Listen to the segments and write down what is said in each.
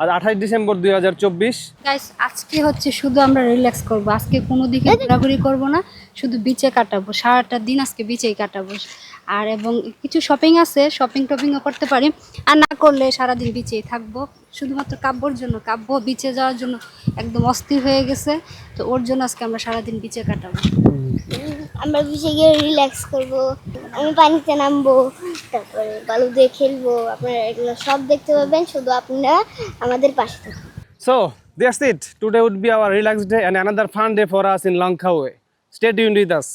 আজ 28 December 2024। Guys আজকে হচ্ছে শুধু আমরা রিল্যাক্স করব, আজকে কোনো দিকে ঘোরাঘুরি করব না, শুধু বিচে কাটাবো, সারাটা দিন আজকে বিচেই কাটাবো। আর এবং কিছু শপিং আছে, শপিংও করতে পারি, আর না করলে সারাদিন বিচেই থাকবো। শুধুমাত্র কাব্যর জন্য, কাব্য বিচে যাওয়ার জন্য একদম অস্থির হয়ে গেছে, তো ওর জন্য আজকে আমরা সারাদিন বিচে কাটাবো। আমরা বিচে গিয়ে রিল্যাক্স করব, আমি পানিতে নামবো, তারপরে বালু দিয়ে খেলবো। আপনারা এগুলো সব দেখতে পাবেন, শুধু আপনারা আমাদের পাশে থাকুন। So that's it. Today would be our relaxed day and another fun day for us in Langkawi. Stay tuned with us.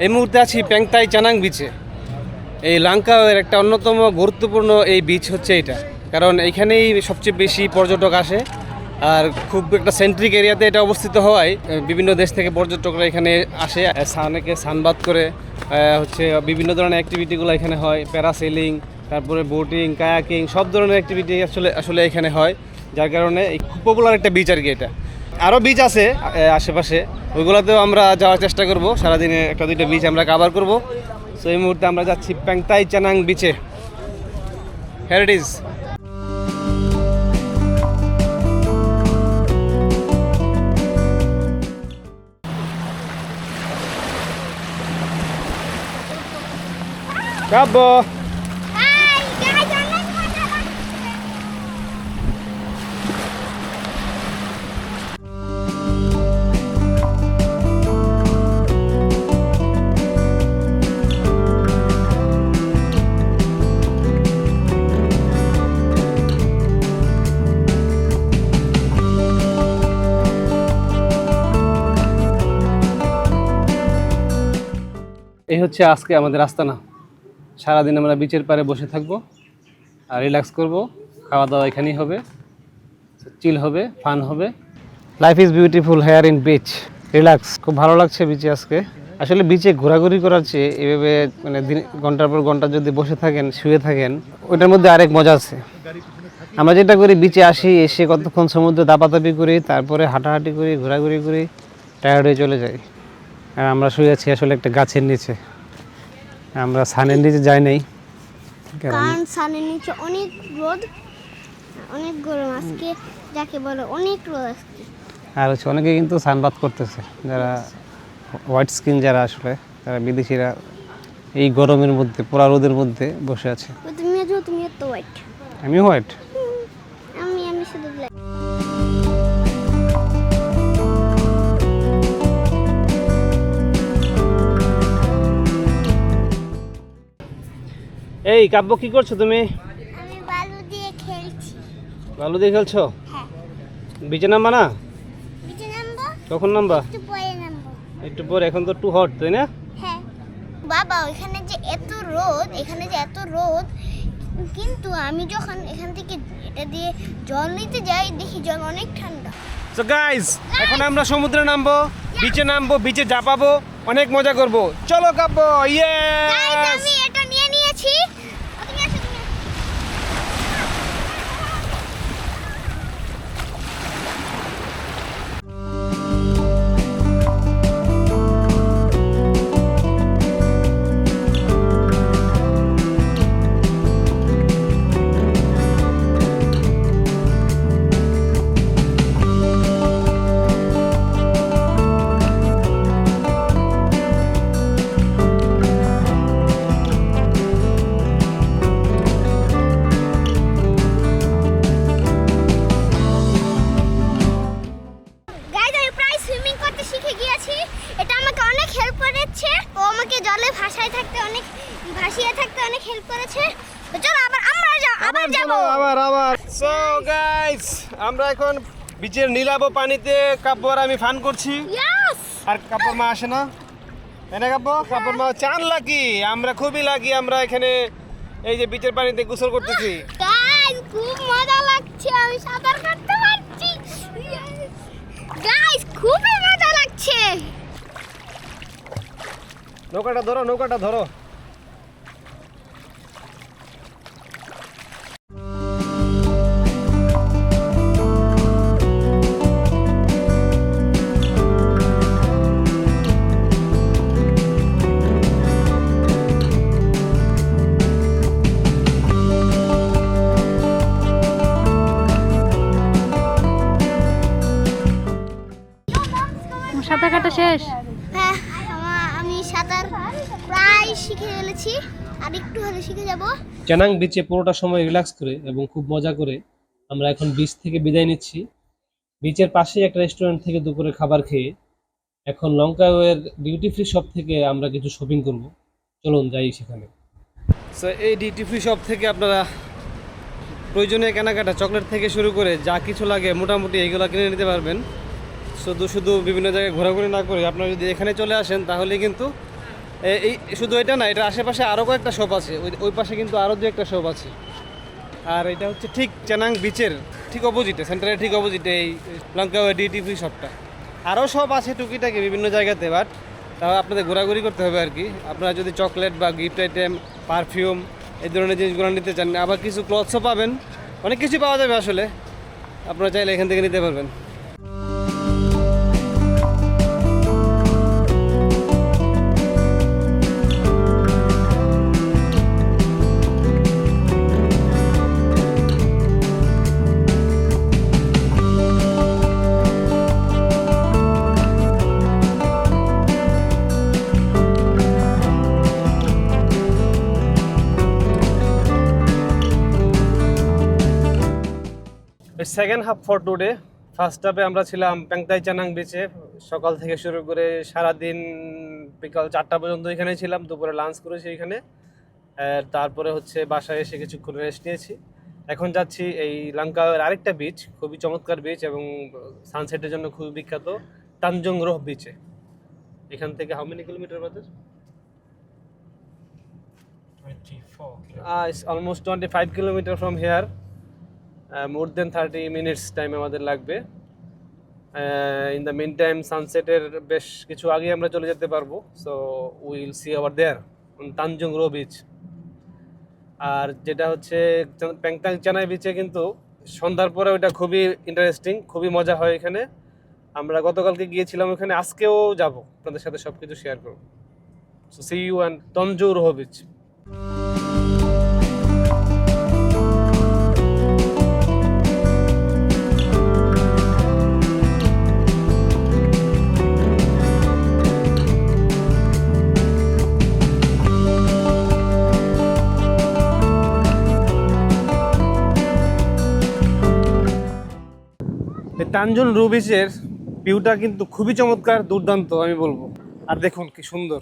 এই মুহূর্তে আছি প্যাংতাই চানাং বিচে। এই লাংকাওয়ের একটা অন্যতম গুরুত্বপূর্ণ এই বিচ হচ্ছে এটা, কারণ এইখানেই সবচেয়ে বেশি পর্যটক আসে। আর খুব একটা সেন্ট্রিক এরিয়াতে এটা অবস্থিত হওয়ায় বিভিন্ন দেশ থেকে পর্যটকরা এখানে আসে, অনেকে সানবাদ করে, হচ্ছে বিভিন্ন ধরনের অ্যাক্টিভিটিগুলো এখানে হয়, প্যারাসেলিং, তারপরে বোটিং, কায়াকিং, সব ধরনের অ্যাক্টিভিটি আসলে এখানে হয়, যার কারণে খুব পপুলার একটা বিচ আর কি এটা। আরও বিচ আছে আশেপাশে, ওইগুলোতেও আমরা যাওয়ার চেষ্টা করব, সারাদিনে একটা দুইটা বিচ আমরা কভার করব। সো এই মুহূর্তে আমরা যাচ্ছি প্যাংতাই চানাং বিচে। Here it is. কাব্য, এই হচ্ছে আজকে আমাদের আস্তানা। সারাদিন আমরা বিচের পাড়ে বসে থাকবো আর রিল্যাক্স করব, খাওয়া দাওয়া এখানেই হবে, চিল হবে, ফান হবে। Life is beautiful here in beach, relax. খুব ভালো লাগছে বিচে আজকে। আসলে বিচে ঘোরাঘুরি করার চেয়ে এভাবে মানে ঘন্টার পর ঘন্টা যদি বসে থাকেন, শুয়ে থাকেন, ওইটার মধ্যে আরেক মজা আছে। আমরা যেটা করি, বিচে আসি, এসে কতক্ষণ সমুদ্রে দাপাদাপি করি, তারপরে হাঁটাহাঁটি করি, ঘোরাঘুরি করি, টায়ার্ড হয়ে চলে যাই। আর আমরা শুয়ে আছি আসলে একটা গাছের নিচে, আমরা সানের নিচে যাই নাই, কারণ সানের নিচে অনেক রোদ, অনেক গরম আজকে, যাকে বলে অনেক রোদ আজকে। আর হচ্ছে অনেকে কিন্তু সানবাদ করতেছে, যারা হোয়াইট স্কিন, যারা আসলে যারা বিদেশিরা এই গরমের মধ্যে, পোড়া রোদের মধ্যে বসে আছে। তুমি তো হোয়াইট, আমি হোয়াইট। আমি শুধু ব্ল্যাক। এই কাব্য, কি করছো তুমি? আমি বালু দিয়ে খেলছি। বালু দিয়ে খেলছো? হ্যাঁ। বিচে নামবা না? বিচে নামবো, কখন নামবা? একটু পরে নামবো। একটু পরে, এখন তো টু হট, তাই না? হ্যাঁ বাবা, এখানে যে এত রোদ, কিন্তু আমি যখন এখান থেকে এটা দিয়ে জল নিতে যাই, দেখি জল অনেক ঠান্ডা। সো গাইস, এখন আমরা সমুদ্রে নামবো, বিচে নামবো, বিচে ঝাঁপাবো, অনেক মজা করব। চলো কাব্য, ইয়েস! আমি এটা নিয়ে নিয়েছি। তুমি আসো, তুমি আসো। ভাসিয়ে থাকতে অনেক হেল্প করেছে। তো চলো আবার যাবো। সো গাইস, আমরা এখন বিচের নীলাভ পানিতে কাব্য আর আমি ফান করছি। আর কাব্যর মা আসে না, এনে কাব্যর মা চান লাকি, আমরা খুবই লাকি, আমরা এখানে এই যে বিচের পানিতে গোসল করতেছি। গাইস খুব মজা লাগছে, আমি সাঁতার কাটতে পারছি। গাইস খুবই মজা লাগছে। নৌকাটা ধরো। শেষ? হ্যাঁ, আমি সাঁতার প্রায় শিখে ফেলেছি, আর একটু হলে শিখে যাব। চ্যানাং বিচে পুরোটা সময় রিল্যাক্স করে এবং খুব মজা করে আমরা এখন বিচ থেকে বিদায় নিচ্ছি। বিচের পাশেই একটা রেস্টুরেন্ট থেকে দুপুরে খাবার খেয়ে এখন লঙ্কাওয়ের ডিউটি ফ্রি শপ থেকে আমরা কিছু শপিং করব। চলুন যাই সেখানে। সো এই ডিউটি ফ্রি শপ থেকে আপনারা প্রয়োজনীয় কেনাকাটা চকলেট থেকে শুরু করে যা কিছু লাগে মোটামুটি এইগুলো কিনে নিতে পারবেন। শুধু বিভিন্ন জায়গায় ঘোরাঘুরি না করে আপনারা যদি এখানে চলে আসেন তাহলে কিন্তু এই শুধু এটা না, এটা আশেপাশে আরও কয়েকটা শপ আছে, ওই পাশে কিন্তু আরও দু একটা শপ আছে। আর এটা হচ্ছে ঠিক চ্যানাং বিচের ঠিক অপোজিটে, সেন্টারের ঠিক অপোজিটে এই লঙ্কাওয়ে ডিউটি ফ্রি শপটা। আরও সব আছে টুকিটাকি বিভিন্ন জায়গাতে, বাট তাও আপনাদের ঘোরাঘুরি করতে হবে আর কি। আপনারা যদি চকলেট বা গিফট আইটেম, পারফিউম এই ধরনের জিনিসগুলো নিতে চান, আবার কিছু ক্লথসও পাবেন, অনেক কিছু পাওয়া যাবে আসলে, আপনারা চাইলে এখান থেকে নিতে পারবেন। Second half for today. First হাফে আমরা ছিলাম প্যাংতাই চানাং বিচে, সকাল থেকে শুরু করে সারাদিন বিকাল 4টা পর্যন্ত এখানে ছিলাম, দুপুরে লাঞ্চ করেছি এখানে। তারপরে হচ্ছে বাসায় এসে কিছুক্ষণ রেস্ট নিয়েছি। এখন যাচ্ছি এই লঙ্কাওয়ের আরেকটা বিচ, খুবই চমৎকার বিচ এবং সানসেটের জন্য খুবই বিখ্যাত, তানজং রোহ বিচে। এখান থেকে how many kilometre brother? 24 almost 25 kilometre from here. More than 30 minutes time আমাদের লাগবে। ইন দ্য মিন টাইম সানসেটের বেশ কিছু আগে আমরা চলে যেতে পারবো। So will see our there on Tanjung Rhu beach. আর যেটা হচ্ছে প্যাংতাং চানাই বিচে কিন্তু সন্ধ্যার পরে ওইটা খুবই ইন্টারেস্টিং, খুবই মজা হয় এখানে। আমরা গতকালকে গিয়েছিলাম ওখানে, আজকেও যাব, আপনাদের সাথে সব কিছু শেয়ার করবো। So see you and Tanjung Rhu beach. এই তানজং রো বিচের ভিউটা কিন্তু খুবই চমৎকার, দুর্দান্ত আমি বলবো। আর দেখুন কি সুন্দর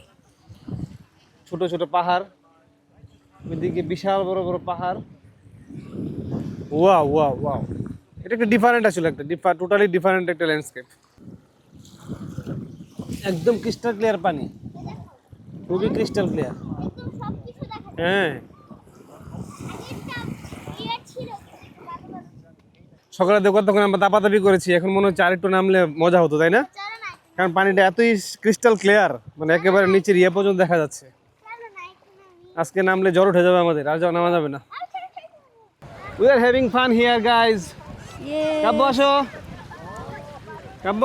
ছোট ছোট পাহাড়, ওইদিকে বিশাল বড় বড় পাহাড়। ওয়াও ওয়াও ওয়াও, এটা একটা ডিফারেন্ট আসলে, একটা টোটালি ডিফারেন্ট একটা ল্যান্ডস্কেপ। একদম ক্রিস্টাল ক্লিয়ার পানি, খুবই ক্রিস্টাল ক্লিয়ার। হ্যাঁ, সকালে দেখো তখন আমরা দাপাদাপি করেছি, এখন মনে হচ্ছে আরেকটু নামলে মজা হতো, তাই না? কারণ পানিটা এতই ক্রিস্টাল ক্লিয়ার, মানে একেবারে নিচের ইয়ে পর্যন্ত দেখা যাচ্ছে। আজকে নামলে জ্বর উঠে যাবে আমাদের, আর নামা যাবে না। We are having fun here guys. Kavya আসো, কাব্য।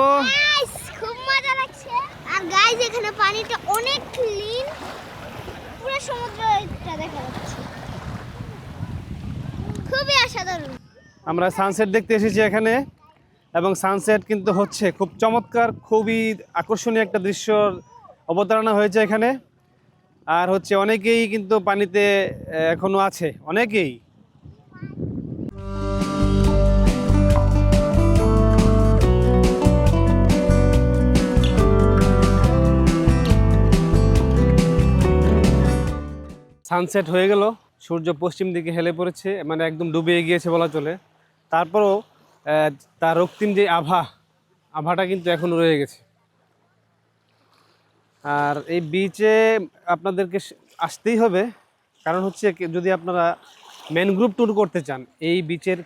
খুব মজা লাগছে। আর গাইজ এখানে পানিটা অনেক ক্লিন, পুরো সমুদ্রটা দেখা যাচ্ছে, খুবই অসাধারণ। আমরা সানসেট দেখতে এসেছি এখানে, এবং সানসেট কিন্তু হচ্ছে খুব চমৎকার, খুবই আকর্ষণীয় একটা দৃশ্যর অবতারণা হয়েছে এখানে। আর হচ্ছে অনেকেই কিন্তু পানিতে এখনো আছে, অনেকেই। সানসেট হয়ে গেল, সূর্য পশ্চিম দিকে হেলে পড়েছে, মানে একদম ডুবে গিয়েছে বলা চলে। তারপরও তার রক্তিম যে আভাটা কিন্তু এখনো রয়ে গেছে। আর এই বিচে আপনাদেরকে আসতেই হবে, কারণ হচ্ছে যদি আপনারা ম্যানগ্রোভ ট্যুর করতে চান, এই বিচের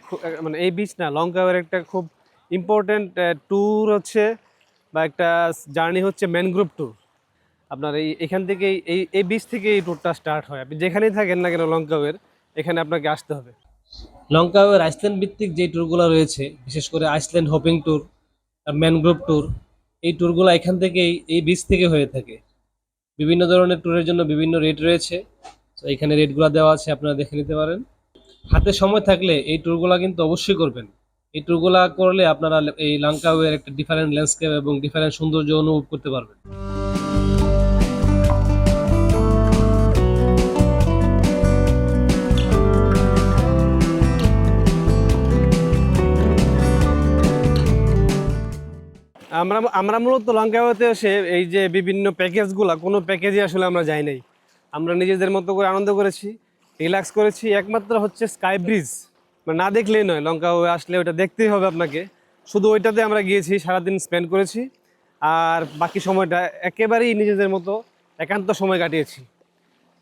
মানে এই বিচ না, লঙ্কাওয়ের একটা খুব ইম্পর্ট্যান্ট ট্যুর হচ্ছে বা একটা জার্নি হচ্ছে ম্যানগ্রোভ ট্যুর। আপনার এখান থেকে এই বিচ থেকে এই ট্যুরটা স্টার্ট হয়। আপনি যেখানেই থাকেন না কেন লঙ্কাওয়ের, এখানে আপনাকে আসতে হবে। লঙ্কাওয়ের আইসল্যান্ড ভিত্তিক যে ট্যুরগুলো রয়েছে, বিশেষ করে Iceland hopping tour, mangrove tour, এই ট্যুরগুলো এখান থেকেই, এই বিচ থেকে হয়ে থাকে। বিভিন্ন ধরনের ট্যুরের জন্য বিভিন্ন রেট রয়েছে, তো এখানে রেটগুলো দেওয়া আছে, আপনারা দেখে নিতে পারেন। হাতে সময় থাকলে এই ট্যুরগুলো কিন্তু অবশ্যই করবেন, এই ট্যুরগুলা করলে আপনারা এই লাঙ্কাওয়ের একটা ডিফারেন্ট ল্যান্ডস্কেপ এবং ডিফারেন্ট সৌন্দর্য অনুভব করতে পারবেন। আমরা মূলত লঙ্কাওয়েতে এসে এই যে বিভিন্ন প্যাকেজগুলো, কোনো প্যাকেজে আসলে আমরা যাই নাই। আমরা নিজেদের মতো করে আনন্দ করেছি, রিল্যাক্স করেছি। একমাত্র হচ্ছে স্কাই ব্রিজ, মানে না দেখলেই নয়, লঙ্কাওয়ে আসলে ওটা দেখতেই হবে আপনাকে। শুধু ওইটাতে আমরা গিয়েছি, সারাদিন স্পেন্ড করেছি, আর বাকি সময়টা একেবারেই নিজেদের মতো একান্ত সময় কাটিয়েছি।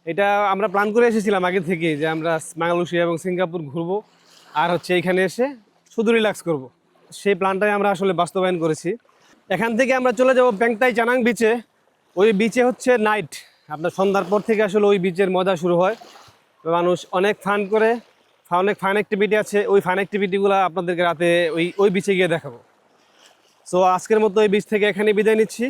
এটা আমরা প্ল্যান করে এসেছিলাম আগে থেকে যে আমরা মালয়েশিয়া এবং সিঙ্গাপুর ঘুরবো, আর হচ্ছে এইখানে এসে শুধু রিল্যাক্স করব। সেই প্ল্যানটাই আমরা আসলে বাস্তবায়ন করেছি। এখান থেকে আমরা চলে যাব প্যাংতাই চানাং বিচে। ওই বিচে হচ্ছে নাইট, আপনার সন্ধ্যার পর থেকে আসলে ওই বিচের মজা শুরু হয়। মানুষ অনেক ফান করে, অনেক ফান অ্যাক্টিভিটি আছে। ওই ফান অ্যাক্টিভিটিগুলো আপনাদেরকে রাতে ওই বিচে গিয়ে দেখাবো। সো আজকের মতো এই বিচ থেকে এখানে বিদায় নিচ্ছি,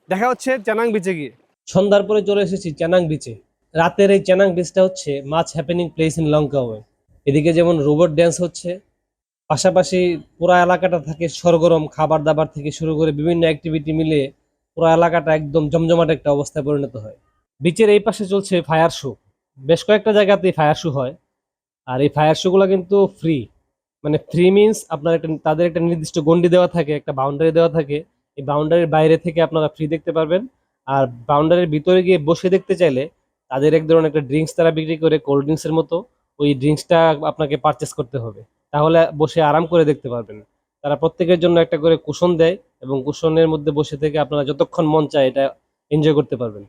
দেখা হচ্ছে চানাং বিচে গিয়ে। সন্ধ্যার পরে চলে এসেছি চানাং বিচে। রাতের এই চানাং বিচটা হচ্ছে মাছ হ্যাপেনিং প্লেস ইন লঙ্কাওয়ে। এদিকে যেমন রোবট ড্যান্স হচ্ছে, পাশাপাশি পুরো এলাকাটা থাকে সরগরম, খাবার দাবার থেকে শুরু করে বিভিন্ন অ্যাক্টিভিটি মিলে পুরো এলাকাটা একদম জমজমাট একটা অবস্থায় পরিণত হয়। বিচের এই পাশে চলছে ফায়ার শো। বেশ কয়েকটা জায়গাতেই ফায়ার শো হয়, আর এই ফায়ার শোগুলো কিন্তু ফ্রি। মানে ফ্রি মিনস আপনার তাদের একটা নির্দিষ্ট গন্ডি দেওয়া থাকে, একটা বাউন্ডারি দেওয়া থাকে। এই বাউন্ডারির বাইরে থেকে আপনারা ফ্রি দেখতে পারবেন, আর বাউন্ডারির ভিতরে গিয়ে বসে দেখতে চাইলে তাদের এক ধরনের একটা ড্রিঙ্কস তারা বিক্রি করে, কোল্ড ড্রিঙ্কসের মতো। ওই ড্রিঙ্কসটা আপনাকে পারচেস করতে হবে, তাহলে বসে আরাম করে দেখতে পারবেন। তারা প্রত্যেকের জন্য একটা করে কুশন দেয়, এবং কুশনের মধ্যে বসে থেকে আপনারা যতক্ষণ মন চায় এটা এনজয় করতে পারবেন।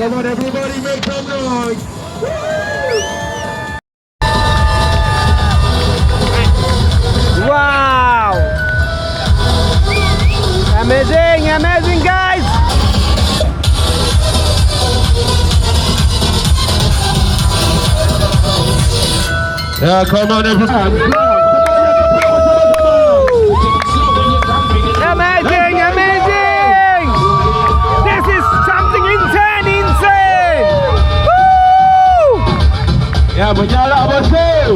Come on, everybody, make some noise! Wow! Amazing guys! Yeah, come on, everybody! Amazing! This is something insane! Woo! Yeah, menyala betul!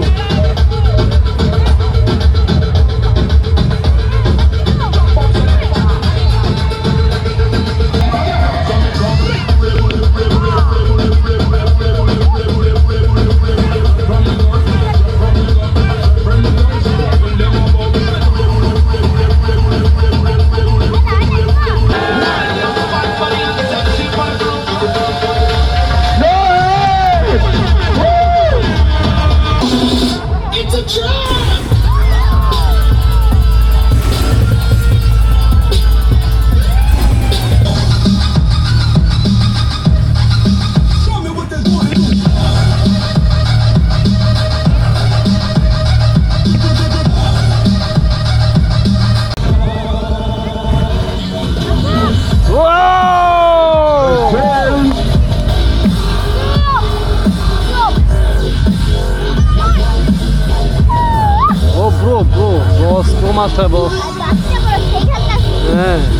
Bro, master boss. সেখানটা Yeah.